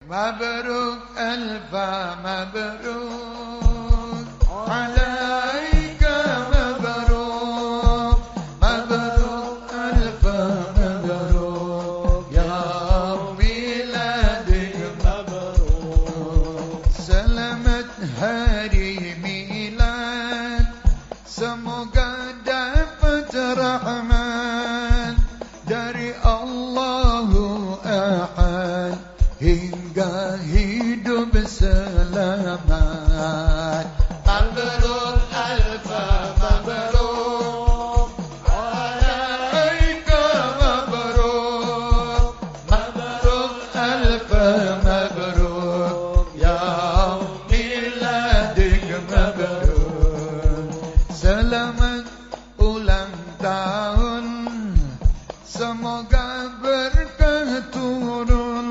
مبروك ألف مبروك عليك مبروك مبروك ألف مبروك يا ميلادك مبروك selamat hari milad semoga dapat rahmat dari Allahu Ahad hingga hidup selamat. Mabrur alfa mabrur alaika mabrur mabrur alfa mabrur ya miladik mabrur. Selamat ulang tahun, semoga berkah turun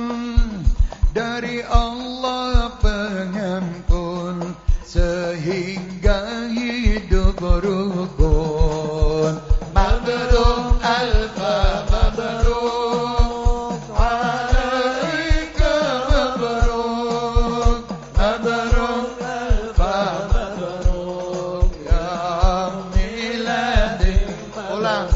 dari Allah pengampun sehingga hidup rukun. Mabrur alfa mabrur alaika mabrur mabrur alfa mabrur ya miladik. Ulang.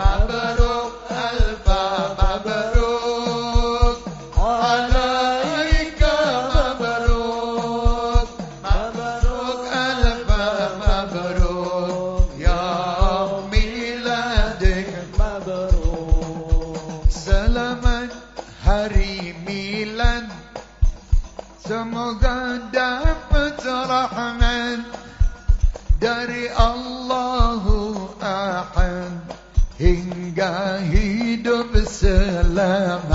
Mabrur alfa mabrur alaika mabrur mabrur alfa mabrur ya miladik mabrur. Selamat hari milad, semoga dapat rahmat dari Allahu Ahad hingga hidup selamat.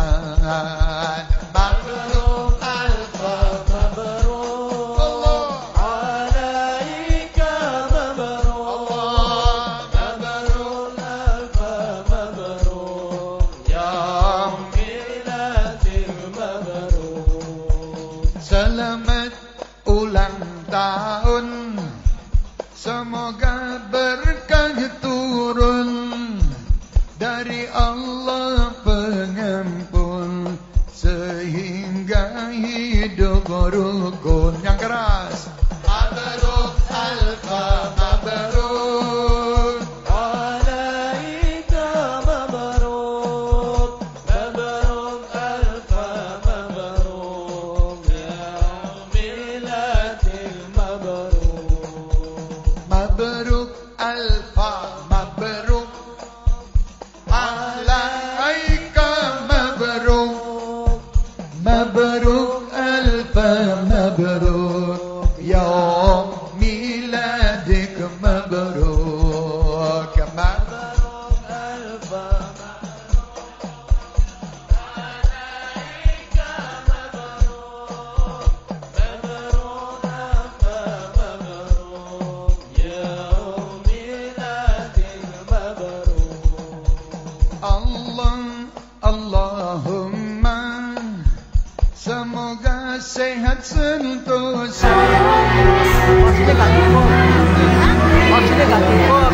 Mabrur alfa mabrur alaika mabrur mabrur alfa mabrur ya miladil mabrur. Selamat ulang tahun, semoga berkah turun dari Allah pengampun sehingga hidup rukun. Yang keras. Mabrur alfa mabrur alaika mabrur mabrur alfa mabrur ya miladil mabrur. Mabrur alfa mabrur alaika mabrur mabrur alfa mabrur ya miladik mabrur. Mabrur alfa alaika mabrur mabrur alfa mabrur ya miladik mabrur. Allahumma semoga sehat sentosa. Maksudnya gak cukup. Maksudnya gak cukup.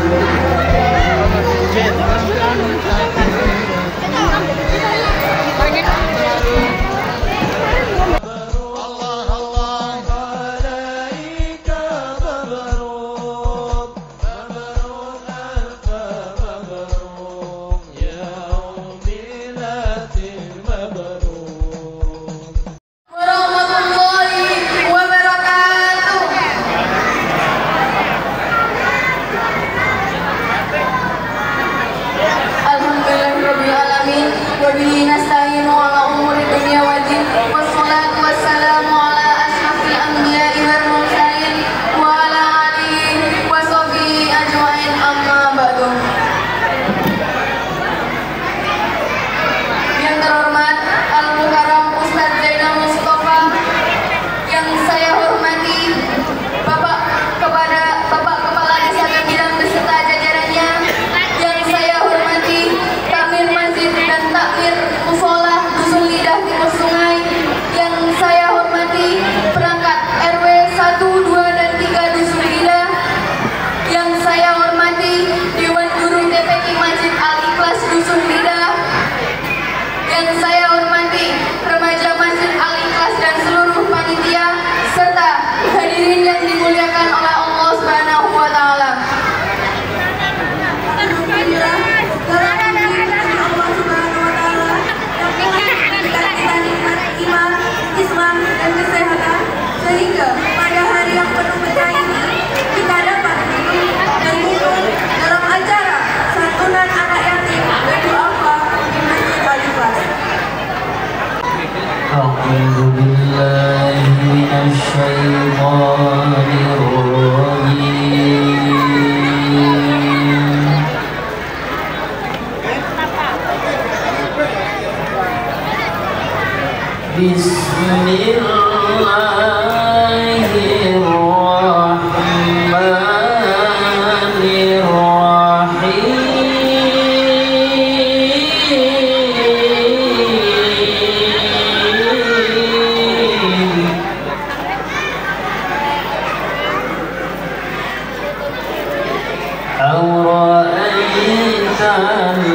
أرأيت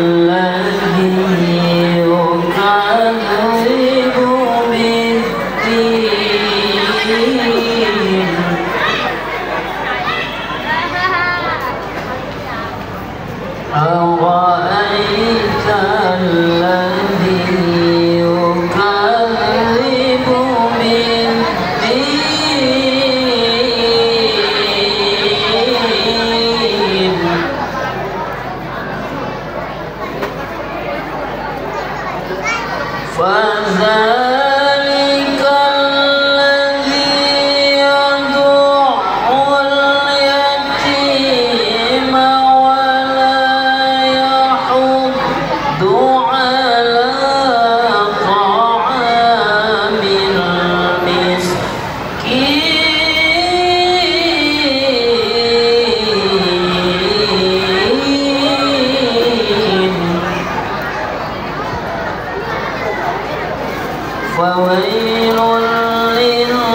الذي يكذب بالدين أرأيت الذي يكذب بالدين فذلك الذي يدع اليتيم ولا يحض على طعام المسكين فويل للمصلين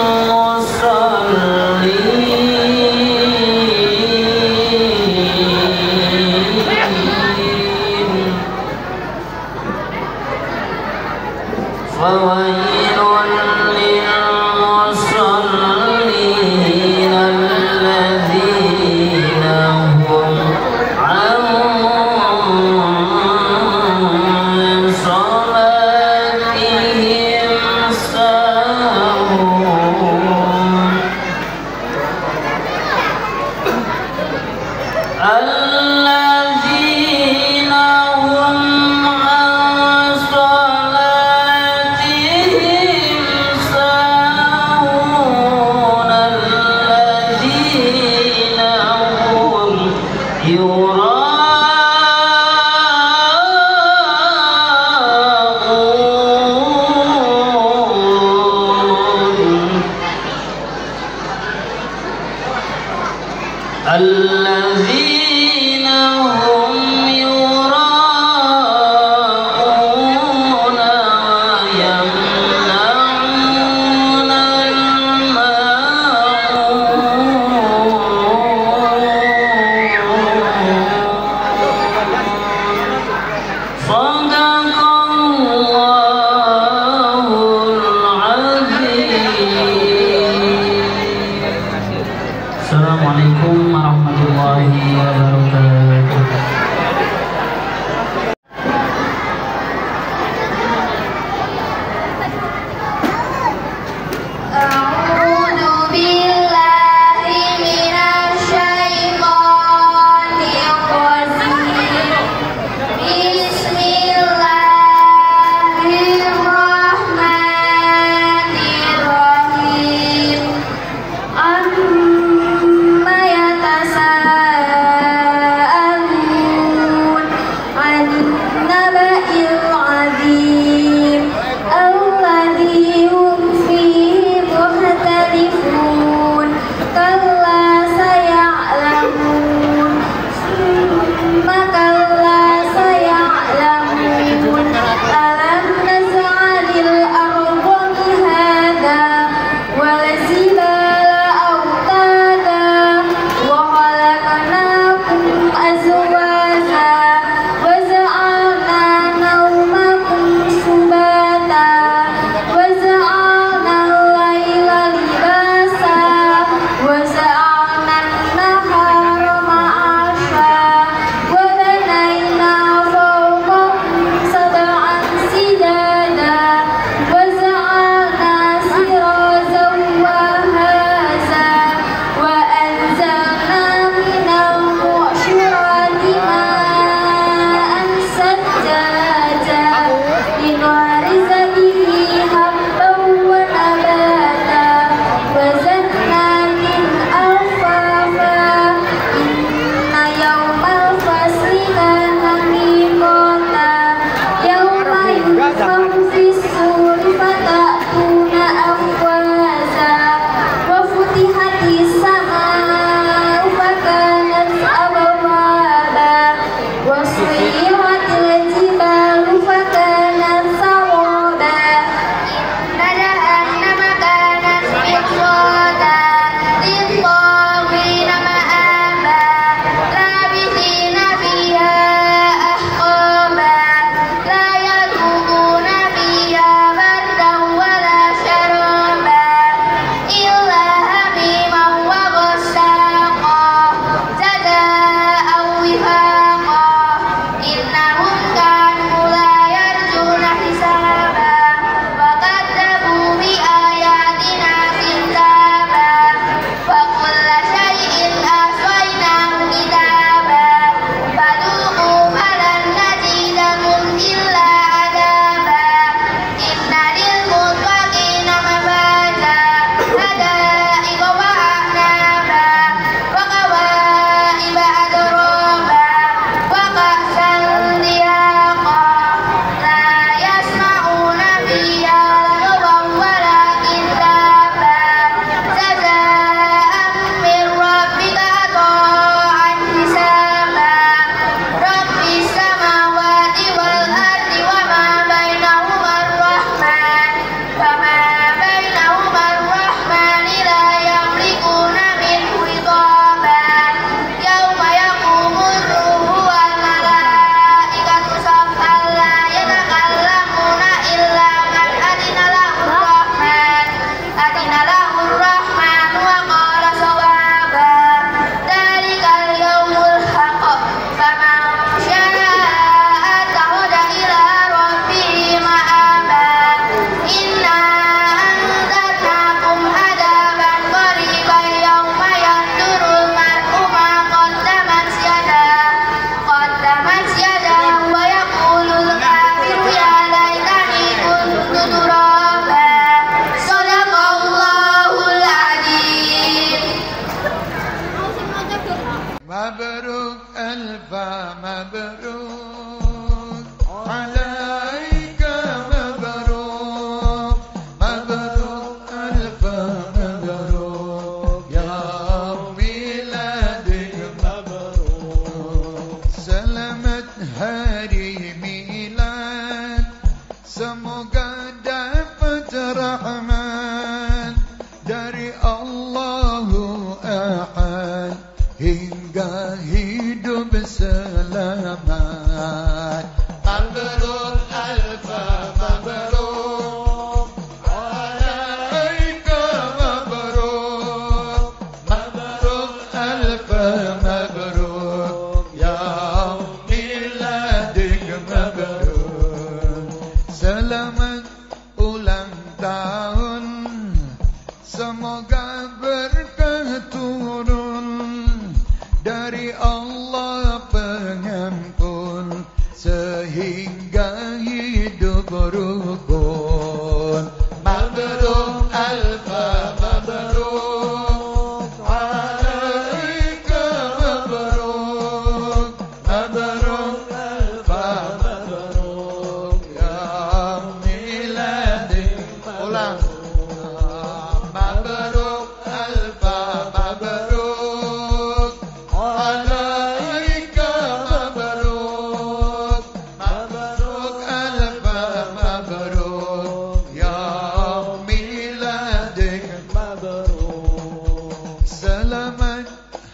فويل للمصلين الذين هم عن صلاتهم ساهون الذين هم عن صلاتهم ساهون الذين هم يراءون الذين هم يراءون ويمنعون الماعون صدق الله العظيم. Assalamualaikum warahmatullahi wabarakatuh. مبروك ألف مبروك عليك مبروك مبروك ألف مبروك يا ميلادك مبروك selamat hari milad semoga dapat rahmat dari Allahu Ahad hingga hidup selamat. Mabrur alfa mabrur alaika mabrur mabrur alfa mabrur ya miladik mabrur. Selamat ulang tahun semoga berkah turun dari Allah pengampun sehingga hidup rukun. Mabrur alfa mabrur alaika mabrur mabrur alfa mabrur ya miladik. Ulang. Mabrur alfa mabrur alaika mabrur mabrur alfa mabrur ya miladik mabrur. Selamat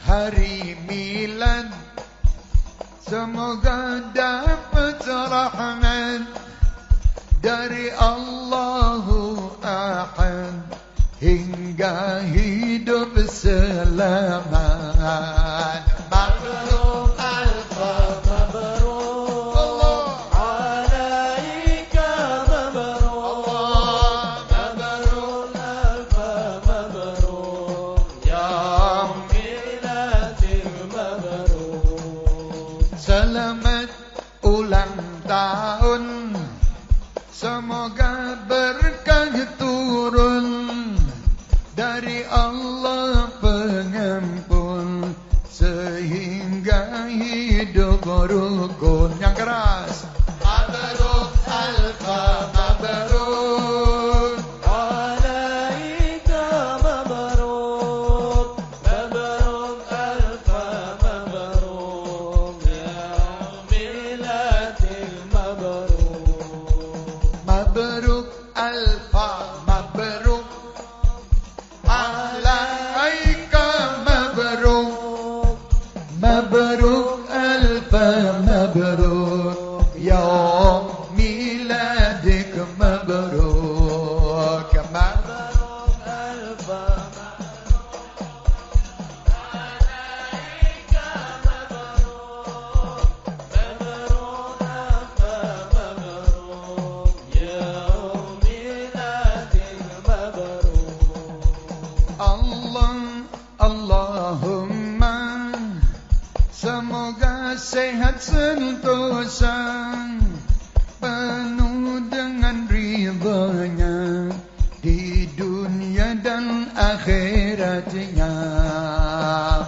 hari milad semoga dapat rahmat dari Allahu Ahad hingga hidup selamat. Mabrur alfa mabrur Allah alaika mabrur mabrur alfa mabrur ya miladil mabrur. Selamat ulang tahun semoga berkah turun dari Allah pengampun sehingga hidup rukun. Yang keras. Mabrur alfa mabrur alaika mabrur mabrur alfa mabrur ya miladil mabrur. Mabruk alfa mabruk alaika mabruk mabruk alfa mabruk ya miladik mabruk mabruk alfa alaika mabruk mabruk alfa mabruk ya miladik mabruk. Allahumma semoga sehat sentosa penuh dengan ridhonya di dunia dan akhiratnya.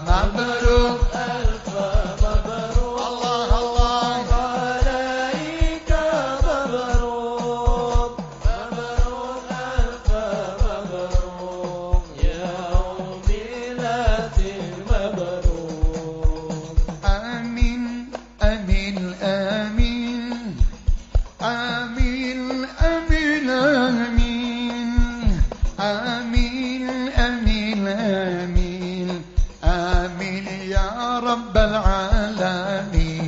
Mabrur alfa mabrur Allah Allah alaika mabrur mabrur alfa mabrur ya miladil mabrur. Amin amin amin amin amin amin amin amin amin amin ya rabbal alamin.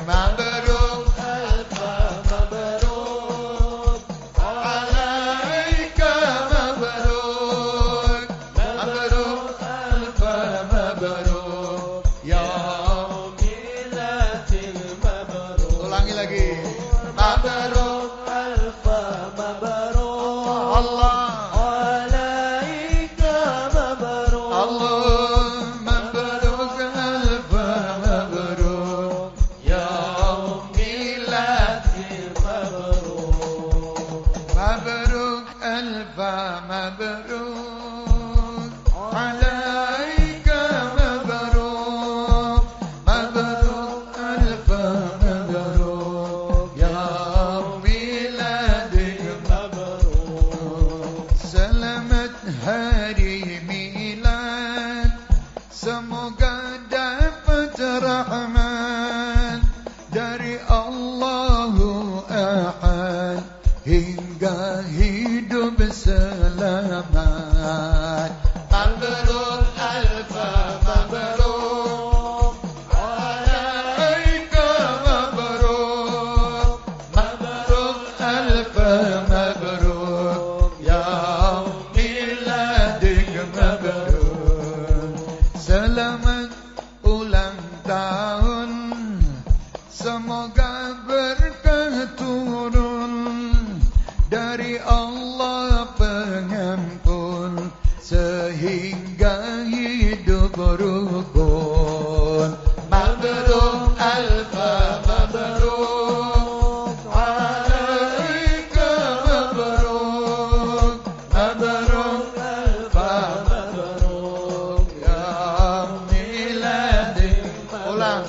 Mabrur alfa mabrur alaika mabrur mabrur alfa mabrur ya miladil mabrur. Ulangi lagi. Mabrur alfa mabrur Allah alaika mabrur Allah mabrur alfa mabrur ya dapat rahmat dari Allahu Ahad hingga hidup selamat. Mabrur alfa mabrur alaika mabrur mabrur alfa mabrur ya miladik mabrur. Selamat ulang tahun, semoga berkah turun dari Allah pengampun sehingga hidup rukun. Mabrur alfa mabrur alaika mabrur mabrur alfa mabrur ya miladik. Ulang.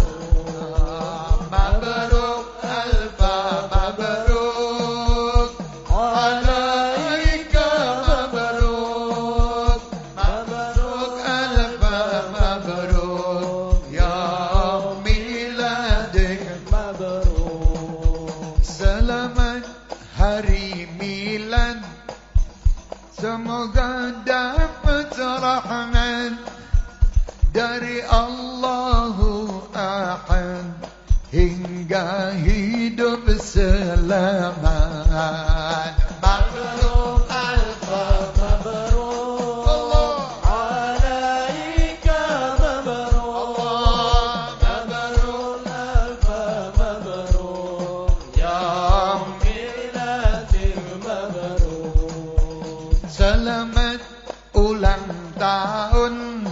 Mabrur alfa mabrur alaika mabrur mabrur alfa mabrur ya miladik mabrur. Selamat hari milad, semoga dapat rahmat dari Allahu Ahad hingga hidup selamat. Mabrur alfa mabrur alaika mabrur mabrur alfa mabrur ya miladik mabrur. Selamat ulang tahun,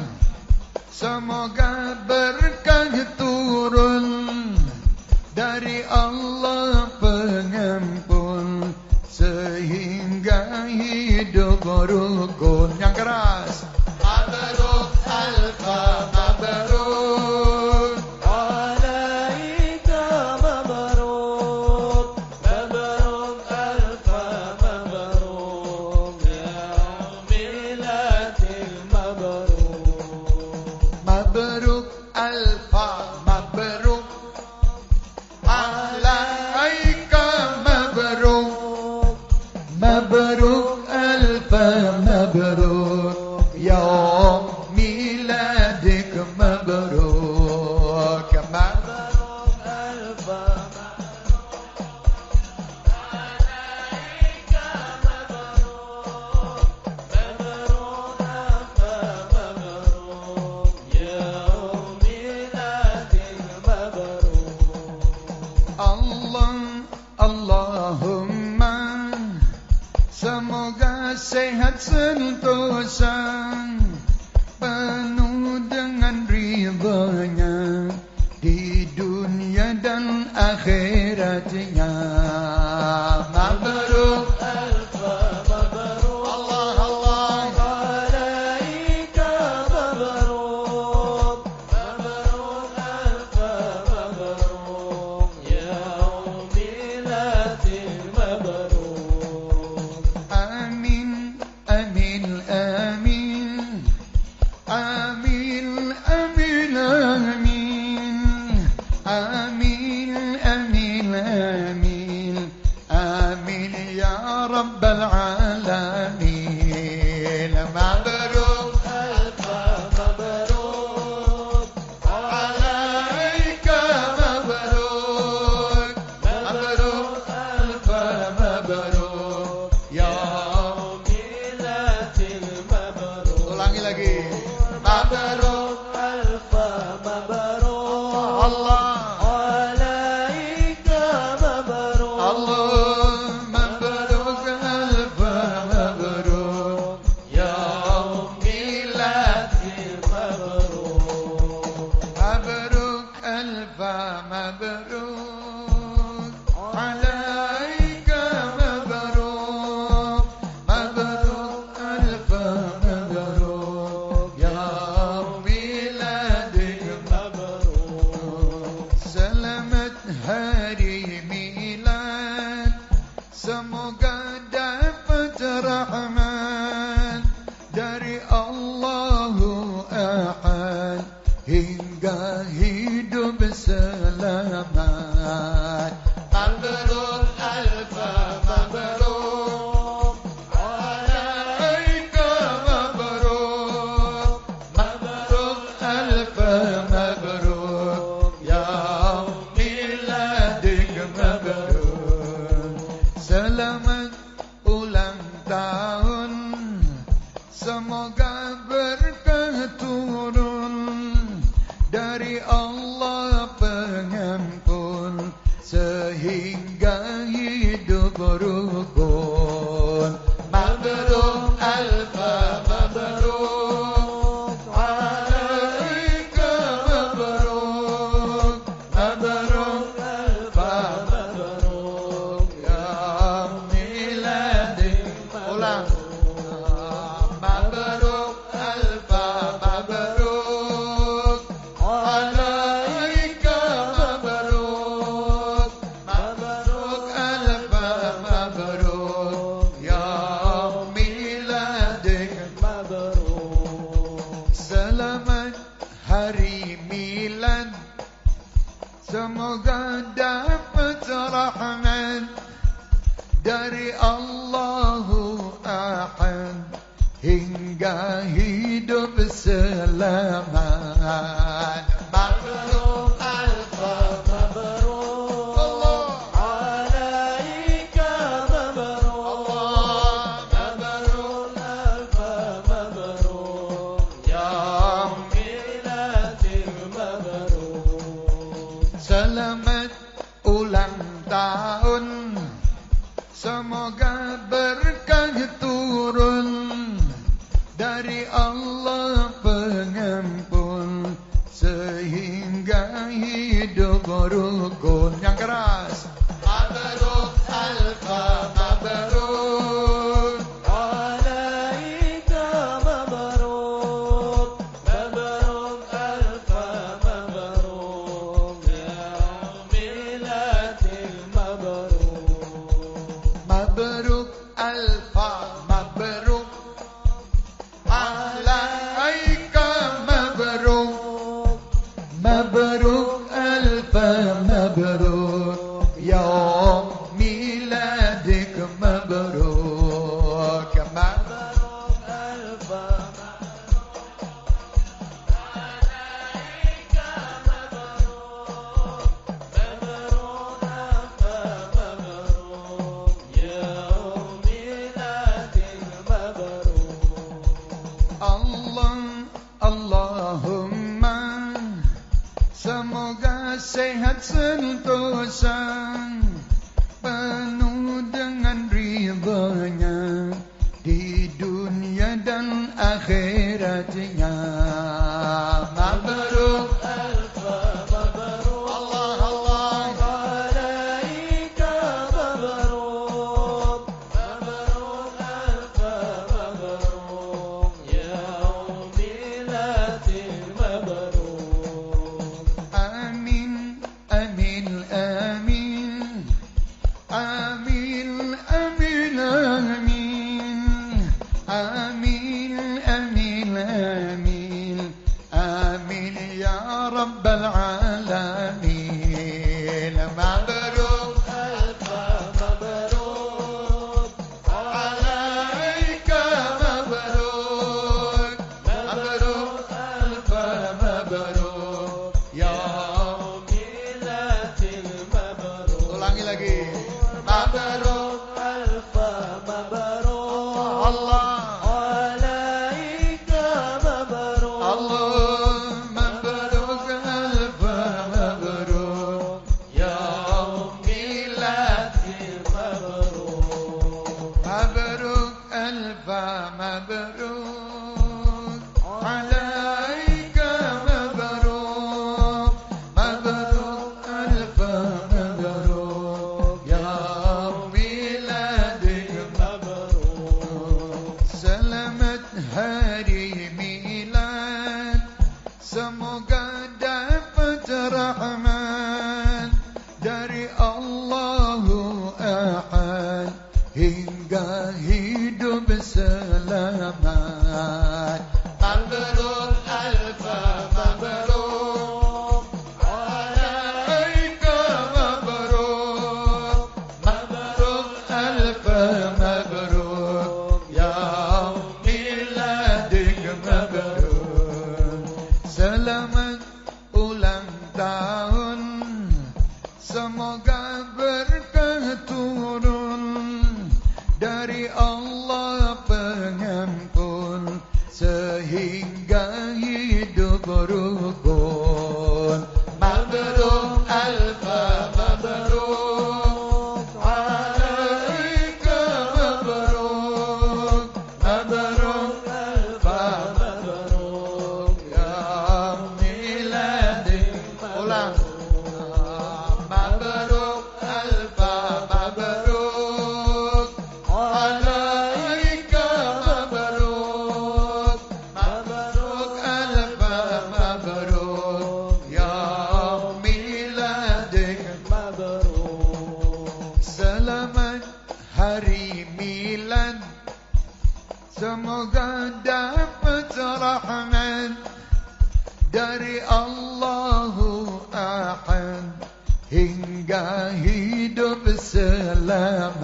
semoga berkah turun dari Allah pengampun sehingga hidup rukun. Yang keras. Mabrur alfa mabrur alaika mabrur mabrur alfa mabrur ya miladik mabrur. Mabrur alfa mabrur alaika mabrur mabrur alfa mabrur ya miladik mabrur. Mabrur alfa alaika mabrur mabrur alfa mabrur ya miladik mabrur. Allah Allahumma semoga sehat sentosa penuh dengan ridhonya di dunia dan akhiratnya. Mabrur alfa mabrur Allah Allah alaika mabrur mabrur alfa mabrur ya miladik mabrur. Amin amin amin amin amin amin amin amin amin ya rabbal alamin. Mabrur alfa mabrur alaika mabrur mabrur alfa mabrur ya miladik mabrur. Ulangi lagi. Mabrur alfa mabrur Allah alaika mabrur Allah mabrur alfa mabrur ya miladik mabrur. Mabrur alfa mabrur alaika mabrur mabrur alfa mabrur ya miladik mabrur. Selamat hari milad, semoga dapat rahmat dari Allahu Ahad hingga hingga hidup selamat. Mabrur alfa mabrur alaika mabrur, mabrur alfa mabrur ya miladik mabrur. Selamat ulang tahun, semoga berkah turun dari Allah pengampun, sehingga hidup rukun. Mabrur alfa mabrur alaika mabrur, mabrur alfa mabrur ya miladik. Ulang. Mabrur alfa mabrur alaika mabrur, mabrur alfa mabrur ya miladik mabrur. Selamat hari milad, semoga dapat rahmat dari Allahu Ahad, hingga hidup selamat. Mabrur alfa mabrur Allah alaika mabrur, mabrur alfa mabrur ya miladik mabrur. Selamat ulang tahun, semoga berkah turun dari Allah pengampun, sehingga hidup rukun. Yang keras. Mabrur alfa mabrur alaika mabrur, mabrur alfa mabrur ya miladik mabrur. Mabrur alfa mabrur alaika mabrur, mabrur alfa mabrur ya miladik mabrur. Mabrur alfa alaika mabrur, mabrur alfa mabrur ya miladik mabrur. Allahumma semoga sehat sentosa, penuh dengan ridhonya di dunia dan akhiratnya. Mabrur alfa mabrur Allah Allah alaika mabrur, mabrur alfa mabrur ya miladik mabrur. Amin amin amin amin amin amin amin amin amin amin ya rabbal alamin. Mabrur alfa mabrur alaika mabrur, mabrur alfa mabrur ya miladik mabrur. Ulangi lagi. Mabrur alfa mabrur Allah alaika mabrur, Allah mabrur alfa mabrur ya miladik mabrur. Mabrur alfa mabrur alaika mabrur, mabrur alfa mabrur ya miladik mabrur. Selamat hari milad, semoga dapat rahmat dari Allahu Ahad, hingga hidup selamat. Mabrur alfa mabrur tahun, semoga berkah turun dari Allah pengampun, sehingga hidup rukun. Mabruk alfa mabruk alaika mabruk, mabruk alfa mabruk ya miladik. Ulang. Mabruk alfa mabruk alaika mabruk, mabruk alfa mabruk ya miladik. Selamat hari milad, semoga dapat rahmat dari Allahu Ahad, hingga hidup selamat.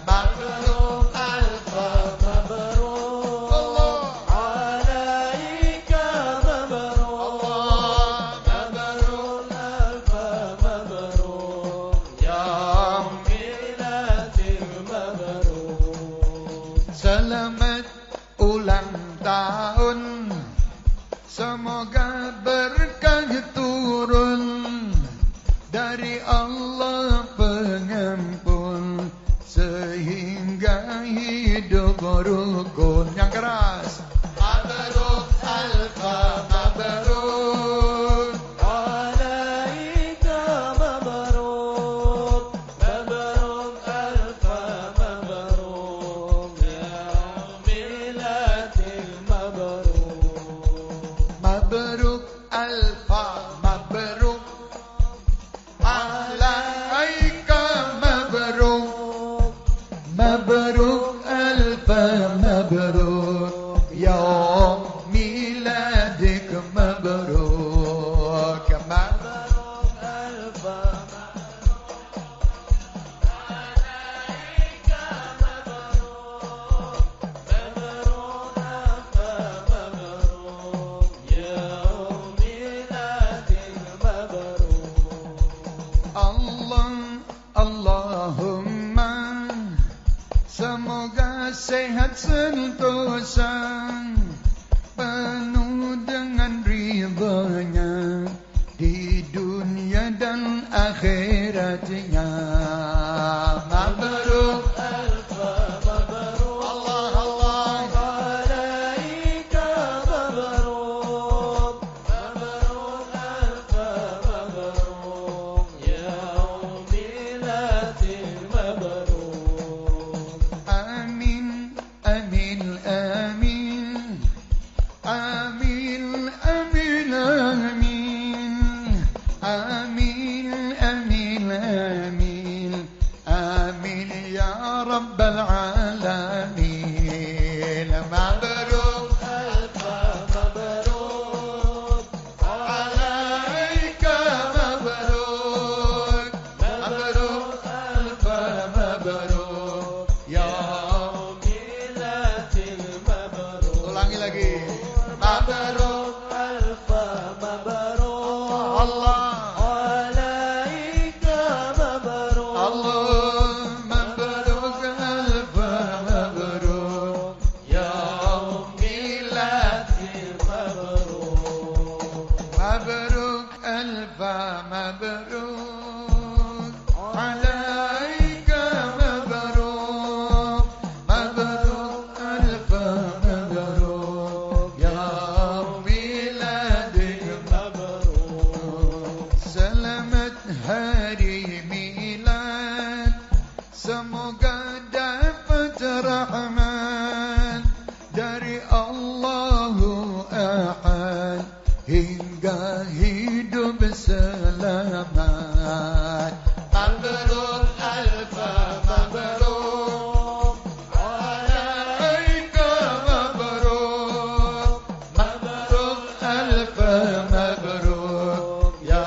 Mabruk alfa mabruk Allah alaika mabruk, mabruk alfa mabruk ya miladil mabruk. Selamat ulang tahun, semoga berkah turun dari Allah pengampun, sehingga hidup rukun. Yang keras. Mabruk alfa mabruk alaika mabruk, mabruk alfa mabruk ya miladil mabruk. Mabruk alfa mabruk alaika mabruk, mabruk alfa mabruk ya miladik mabruk. Mabruk alfa alaika mabruk, mabruk alfa mabruk ya miladik mabruk. Allahumma semoga sehat sentosa, penuh dengan ridhonya di dunia dan akhiratnya. Mabruk alfa mabruk Allah Allah alaika mabruk, mabruk alfa mabruk ya miladil mabruk. Amin amin amin amin amin amin amin amin amin ya rabbal alamin. Mabruk alfa mabruk alaika mabruk, mabruk alfa mabruk ya miladil mabruk. Ulangi lagi. Mabruk alfa mabruk Allah alaika mabruk, Allah mabruk alfa mabruk ya miladil mabruk. Mabruk alfa mabruk alaika mabruk, mabruk alfa mabruk ya miladik mabruk. Selamat hari milad, semoga dapat rahmat dari Allahu Ahad, hingga hidup selamat. Mabruk alfa mabruk alaika mabruk, mabruk alfa mabruk ya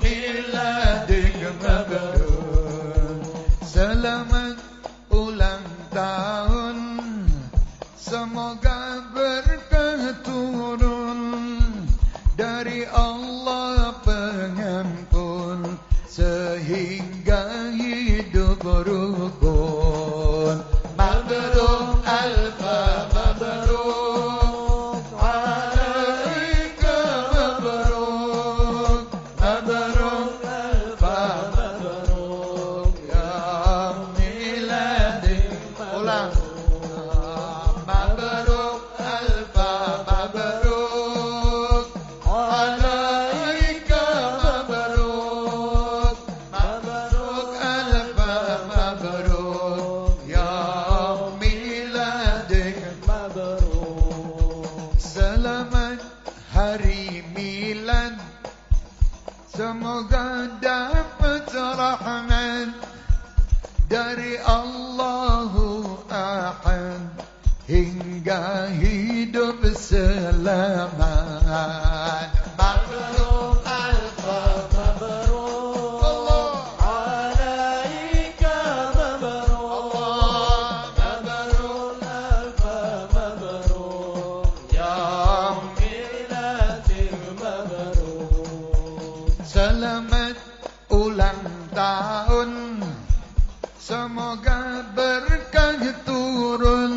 miladik mabruk. Selamat ulang tahun, semoga berkah turun dari Allah pengampun sehingga hidup rukun. Mabruk alfa mabruk alaika mabruk mabruk alfa mabruk ya miladi. Ulang. Mabruk alfa mabruk alaika mabruk mabruk alfa mabruk ya miladik mabruk. Selamat hari milad, semoga dapat rahmat dari Allahu Ahad hingga hidup selamat. Mabruk alfa mabruk Allah alaika mabruk Allah mabruk alfa mabruk ya miladil mabruk. Selamat ulang tahun, semoga berkah turun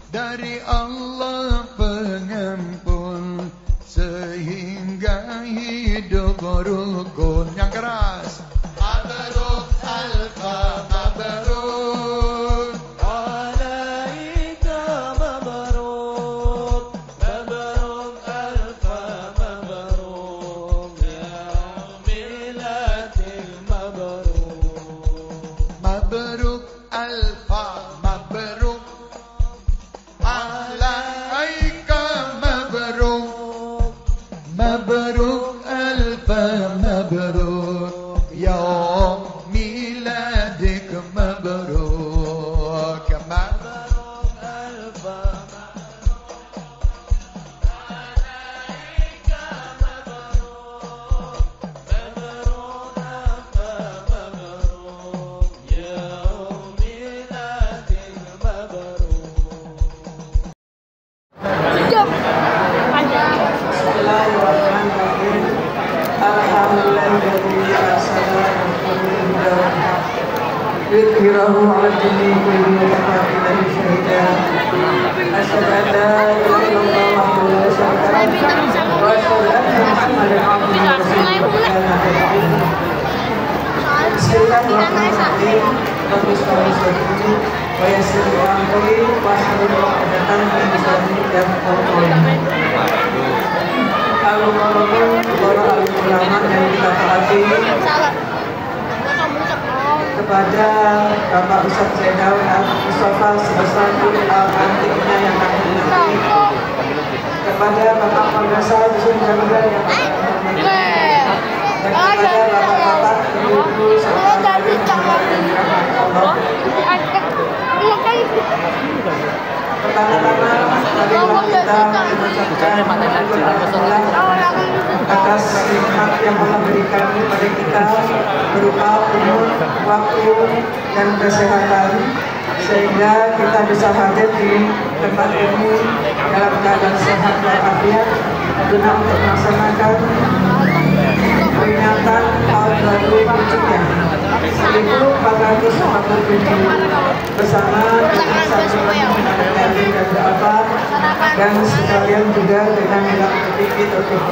dari Allah pengampun sehingga hidup rukun. Yang keras. Mabruk alfa mabruk alaika mabruk mabruk alfa mabruk ya miladil mabruk. Mabruk alfa mabruk alaika mabruk mabruk alfa mabruk ya miladik mabruk. Mabruk alfa alaika mabruk mabruk alfa mabruk ya miladik mabruk. Bismillahirrahmanirrahim. Alhamdulillahirabbil alamin. Yudhirahu ala dini kulli wa billahi syahida. Asyhadu an la ilaha illallah wahdahu la syarika lahu wa asyhadu anna Muhammadan abduhu wa rasuluhu. Bismillahirrahmanirrahim. Rabbi sholli sadri wa yassir li amri wahlul 'uqdatam min lisani yafqahu qawli. Alhamdulillah, para alim ulama yang kita taati, kepada Bapak Ustaz Zainal Mustafa sebesar antiknya yang kami hormati, kepada Bapak Pangdasa Dusun Jamila yang kami hormati, dan kepada Bapak-bapak, Ibu-ibu, serta Allah. Pertama-tama, marilah kita mengucapkan atas nikmat yang Allah berikan kepada kita berupa umur, waktu, dan kesehatan, sehingga kita bisa hadir di tempat ini dalam keadaan sehat walafiat guna untuk melaksanakan peringatan tahun baru Hijriah 1447 bersama dengan sanjungan dan doa dan sekalian juga dengan bilang sedikit untuk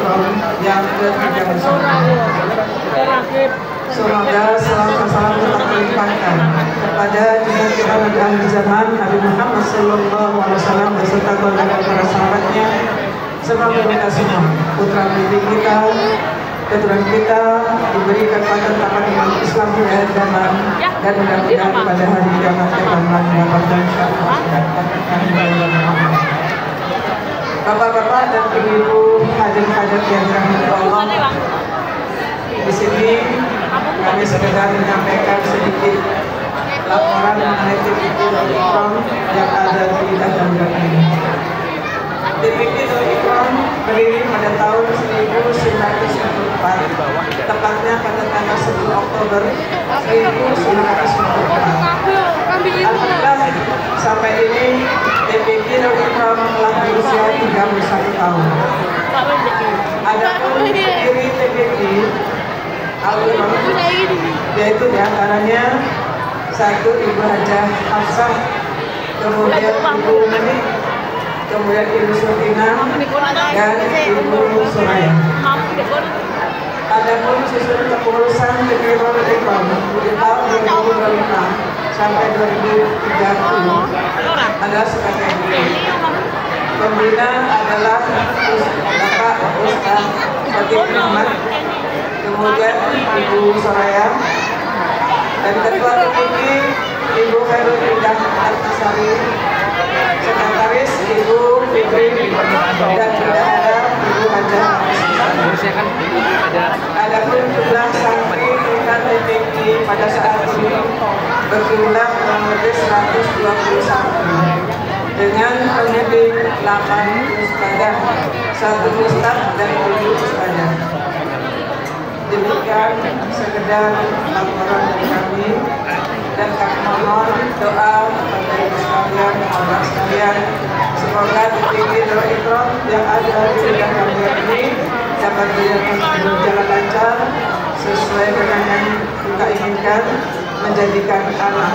yang ke-39. Semoga selalu salam tetap terlimpahkan kepada junjungan kita Nabi akhir zaman Nabi Muhammad SAW beserta keluarga dan para sahabatnya, serta kita semua, putra putri kita, keturunan kita diberi kekuatan tamat iman Islam dan agama, dan mudah-mudahan pada hari kiamat kita mendapatkan syafaat. Bapak-bapak dan ibu-ibu hadir-hadir yang dirahmati Allah, di sini kami sekedar menyampaikan sedikit laporan mengenai TPQ yang ada di dalam bulan ini. TPQ berdiri pada tahun 1994, tepatnya pada tanggal 10 Oktober 1994. Alhamdulillah sampai ini TPQ telah berusia 31 tahun. Adapun yaitu diantaranya satu Ibu Hajah Hafsah, kemudian Ibu Mani, kemudian Ibu Surtina, dan Ibu Suraya. Adapun susunan kepengurusan Takbiratul Ihram di tahun 2025 sampai 2030 adalah sebagai berikut. Pembina adalah Bapak Ustaz Fatih Muhammad, kemudian Ibu Soraya, dan Ketua Tertinggi Ibu Khairul Indah Al-Asari, Sekretaris Ibu Fitri, dan Bendahara Ibu Hajah. Adapun jumlah santri tingkat TPQ pada saat ini berjumlah kurang lebih 120 santri dengan pendidik 8 ustadzah, 1 ustadz dan 7 ustadzah. Demikian sekedar laporan dari kami, dan kami mohon doa kepada ibu sekalian, sahabat sekalian, semoga titik Darul Ihram yang ada di wilayah kami ini dapat berjalan lancar sesuai dengan yang kita inginkan, menjadikan anak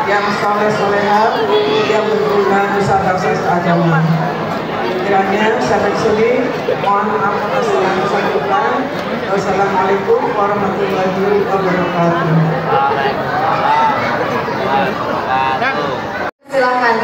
yang soleh-solehah yang berguna nusa bangsa seagama. Kiranya sampai sini, mohon maaf atas segala kesalahan. Wassalamualaikum warahmatullahi wabarakatuh. Silakan.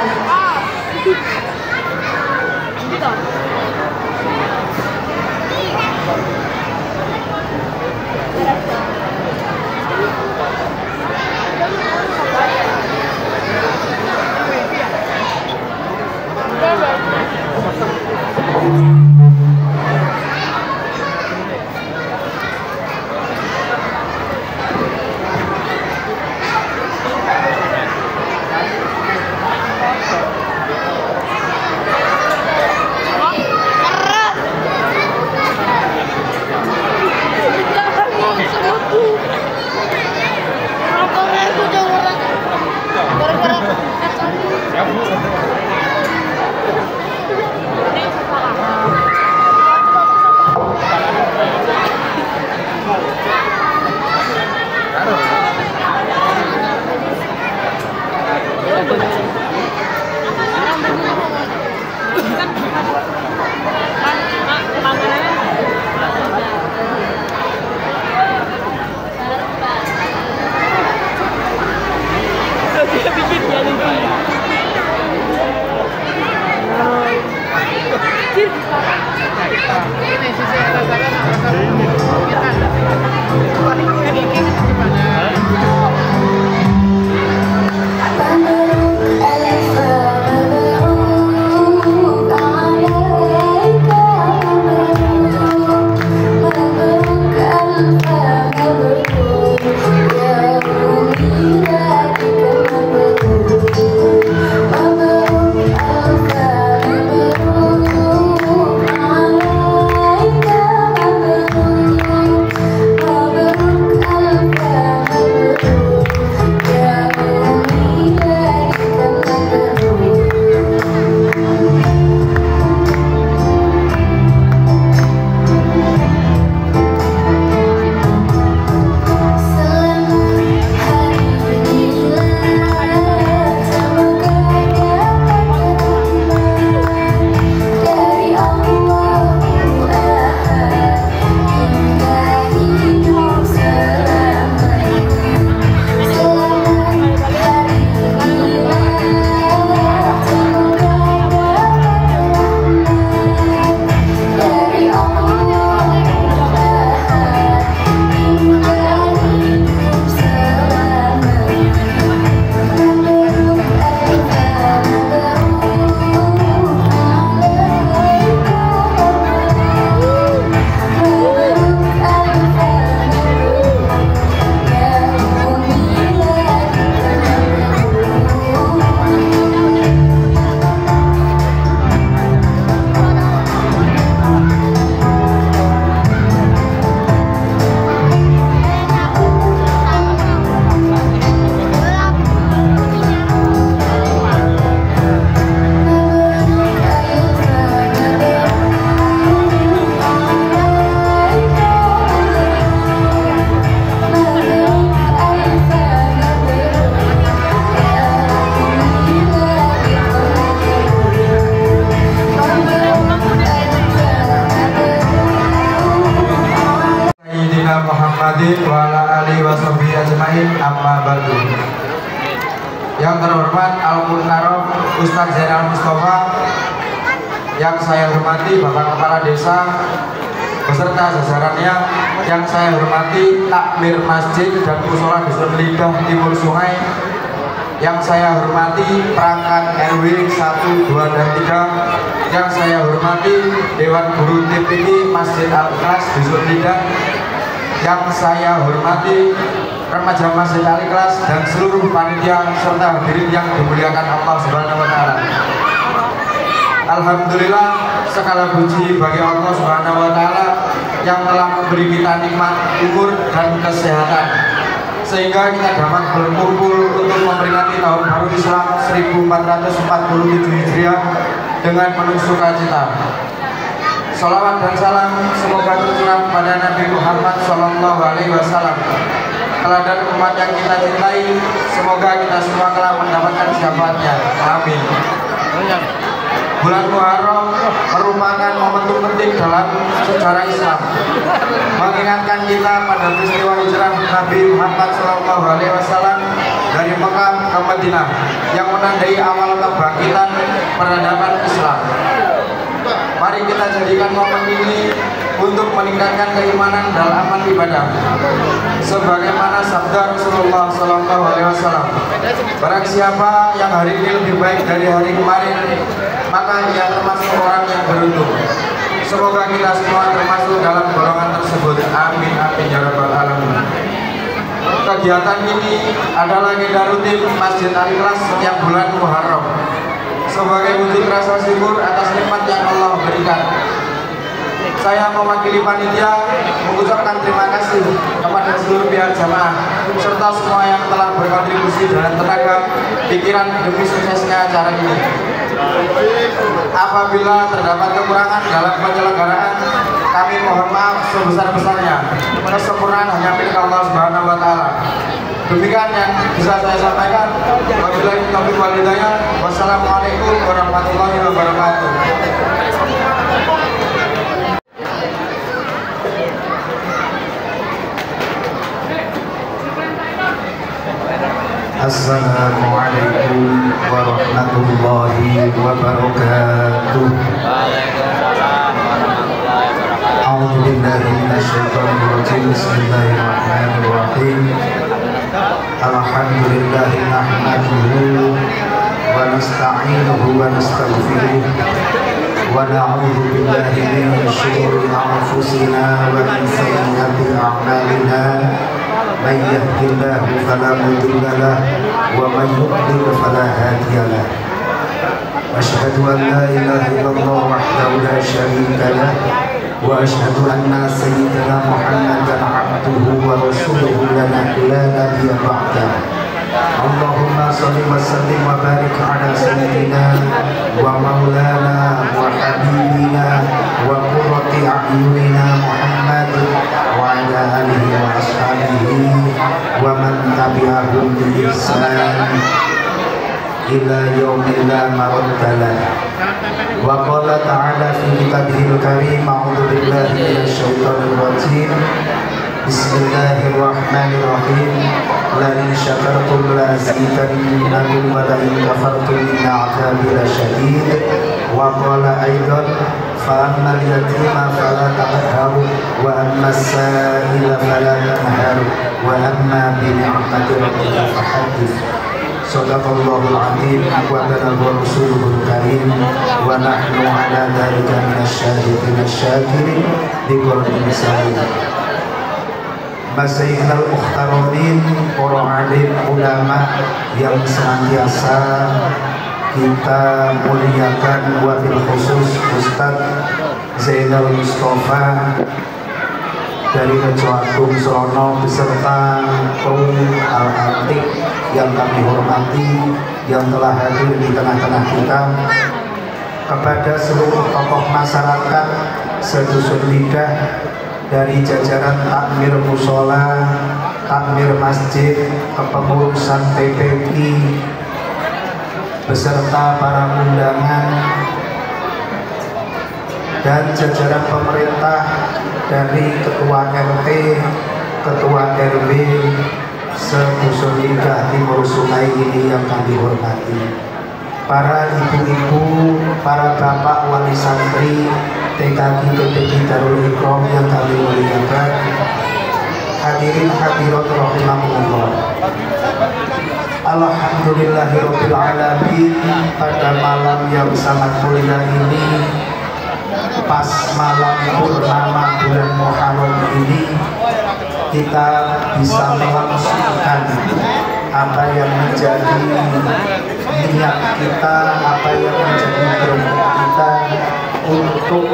Sayyidina Muhammadin wa ala alihi wa sahbihi ajmain, amma ba'du. Yang terhormat Al-Mukarram Ustadz Zainal Mustafa, yang saya hormati Bapak Kepala Desa beserta jajarannya, yang saya hormati takmir masjid dan mushola Dusun Lidah Timur Sungai, yang saya hormati perangkat RW 1, 2, dan 3, yang saya hormati Dewan Guru TPI Masjid Al-Ikhlas Dusun Lidah, yang saya hormati remaja Masjid Al-Ikhlas dan seluruh panitia serta hadirin yang dimuliakan Allah Subhanahu wa Ta'ala. Alhamdulillah, segala puji bagi Allah Subhanahu wa Ta'ala yang telah memberi kita nikmat umur dan kesehatan, sehingga kita dapat berkumpul untuk memperingati tahun baru Islam 1447 Hijriah dengan penuh sukacita. Salawat dan salam semoga tercurah pada Nabi Muhammad SAW, teladan umat yang kita cintai. Semoga kita semua telah mendapatkan syafaatnya. Amin. Bulan Muharram merupakan momentum penting dalam sejarah Islam, mengingatkan kita pada peristiwa hijrah Nabi Muhammad SAW dari Mekah ke Madinah yang menandai awal kebangkitan peradaban Islam. Mari kita jadikan momen ini untuk meningkatkan keimanan dan amal ibadah, sebagaimana sabda Rasulullah SAW, barang siapa yang hari ini lebih baik dari hari kemarin, maka ia termasuk orang yang beruntung. Semoga kita semua termasuk dalam golongan tersebut. Amin amin ya rabbal alamin. Kegiatan ini adalah agenda rutin Masjid Al-Ikhlas setiap bulan Muharram sebagai wujud rasa syukur atas nikmat yang Allah berikan. Saya mewakili panitia mengucapkan terima kasih kepada seluruh pihak jamaah serta semua yang telah berkontribusi dengan tenaga, pikiran demi suksesnya acara ini. Apabila terdapat kekurangan dalam penyelenggaraan, kami mohon maaf sebesar-besarnya. Kesempurnaan hanya milik Allah Subhanahu wa Ta'ala. Demikian yang bisa saya sampaikan. Wabillahi taufiq wal hidayah. Wassalamualaikum warahmatullahi wabarakatuh. Assalamualaikum warahmatullahi wabarakatuh. A'udzu billahi minasyaitonir rajim. Bismillahirrahmanirrahim. Alhamdulillahi nahmaduhu wa nasta'inuhu wa nastaghfiruh wa na'udzu billahi min shururi anfusina wa min sayyiati a'malina. من يهد الله فلا مضل له ومن يضلل فلا هادي له. أشهد أن لا إله إلا الله وحده لا شريك له وأشهد أن سيدنا محمدا عبده ورسوله لا نبي بعده. اللهم صل وسلم وبارك على سيدنا ومولانا وحبيبنا وقرة أعيننا محمد وعلى آله وأصحابه ومن تبعهم بإحسان إلى يوم لا مرد له. وقال تعالى في كتابه الكريم: أعوذ بالله من الشيطان الرجيم. بسم الله الرحمن الرحيم. لئن شكرتم لأزيدنكم ولئن كفرتم إن عذابي لشديد. وقال أيضا: فأما اليتيم فلا تقهر وأما السائل فلا تنهر وأما بنعمة ربك فحدث. صدق الله العظيم وبلغ رسوله الكريم ونحن على ذلك من الشاهدين الشاكرين بقول مسلم. Masyayikhnal muhtaramin, para alim ulama yang senantiasa kita muliakan, wabil khusus Ustadz Zainal Mustafa dari Rejo Agung Srono beserta kaum al-atik yang kami hormati yang telah hadir di tengah-tengah kita, kepada seluruh tokoh masyarakat sedusun Lidah dari jajaran takmir musola, takmir masjid, kepengurusan PPI beserta para undangan, dan jajaran pemerintah dari Ketua RT, Ketua RW, se-Dusun Indah Timur Sungai ini yang kami hormati. Para ibu-ibu, para bapak wali santri, TKG PPG Darul Ikram yang kami muliakan, hadirin hadirat rahimahumullah. Alhamdulillahirabbil alamin, pada malam yang sangat mulia ini, pas malam purnama bulan Muharram ini, kita bisa melangsungkan apa yang menjadi niat kita, apa yang menjadi kehendak kita untuk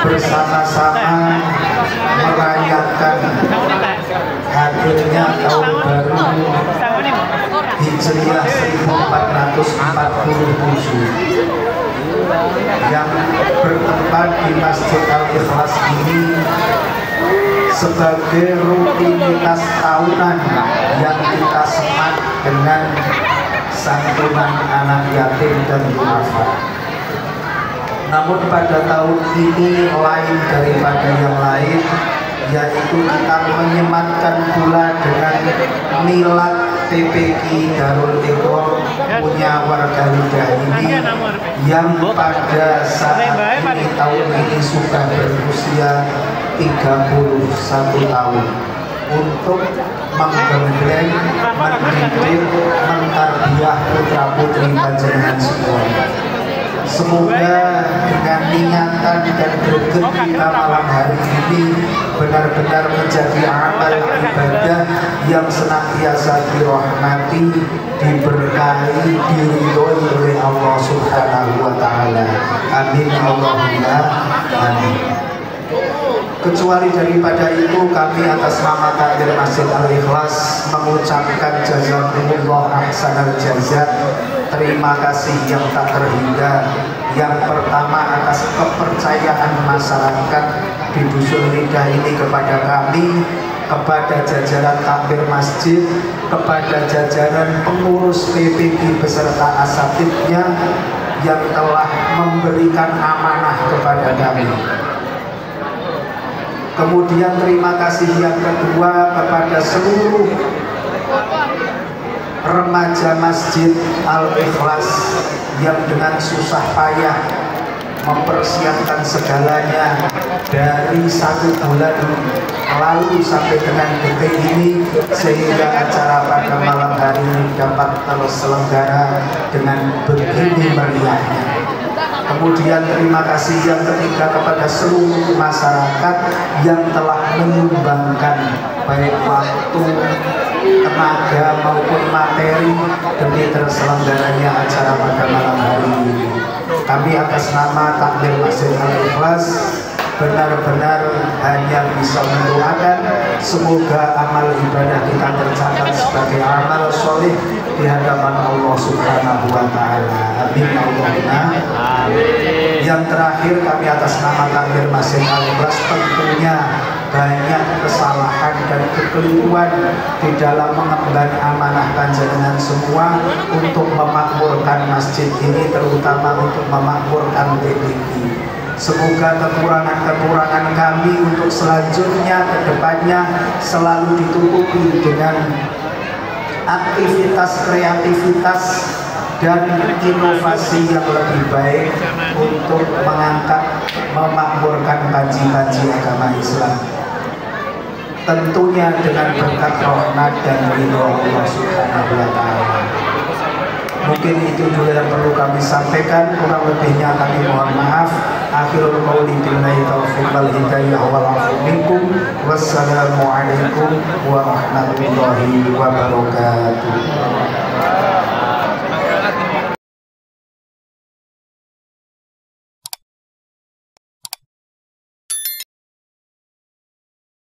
bersama-sama merayakan hadirnya tahun baru Hijriah 1447 yang bertempat di Masjid Al-Ikhlas ini sebagai rutinitas tahunan yang kita semat dengan santunan anak yatim dan duafa. Namun pada tahun ini lain daripada yang lain, yaitu kita menyematkan pula dengan milad PPG Darul Ikram punya warga Lidah ini yang pada saat ini tahun ini sudah berusia 31 tahun, untuk menggembleng, mendidik, mentarbiyah putra-putri panjenengan semua. Semoga dengan niatan dan greget kita malam hari ini benar-benar menjadi amal ibadah yang senantiasa dirahmati, diberkahi, diridhoi oleh Allah Subhanahu wa taala. Amin Allahumma amin. Kecuali daripada itu, kami atas nama takdir Masjid Al-Ikhlas mengucapkan jazakumullah ahsanal jazak, terima kasih yang tak terhingga. Yang pertama atas kepercayaan masyarakat di Dusun Lidah ini kepada kami, kepada jajaran takmir masjid, kepada jajaran pengurus PPG beserta asatidnya yang telah memberikan amanah kepada kami. Kemudian terima kasih yang kedua kepada seluruh remaja Masjid Al-Ikhlas yang dengan susah payah mempersiapkan segalanya dari 1 bulan lalu sampai dengan detik ini, sehingga acara pada malam hari ini dapat terselenggara dengan begini meriahnya. Kemudian terima kasih yang ketiga kepada seluruh masyarakat yang telah menyumbangkan baik waktu, tenaga maupun materi demi terselenggaranya acara pada malam hari ini. Kami atas nama takmir Masjid Al-Ikhlas benar-benar hanya bisa mendoakan semoga amal ibadah kita tercatat sebagai amal soleh di hadapan Allah Subhanahu wa taala. Amin Allahumma amin. Yang terakhir, kami atas nama takmir Masjid Al-Ikhlas tentunya banyak kesalahan dan kekeliruan di dalam mengemban amanah panjenengan semua untuk memakmurkan masjid ini, terutama untuk memakmurkan PPG. Semoga kekurangan-kekurangan kami untuk selanjutnya ke depannya selalu ditutupi dengan aktivitas kreativitas dan inovasi yang lebih baik untuk mengangkat, memakmurkan panji-panji agama Islam. Tentunya dengan berkat rahmat dan ridho Allah Subhanahu wa taala. Mungkin itu dulu yang perlu kami sampaikan, kurang lebihnya kami mohon maaf. Akhirul qauli billahi taufiq wal hidayah wal afu minkum. Wassalamu alaikum warahmatullahi wabarakatuh.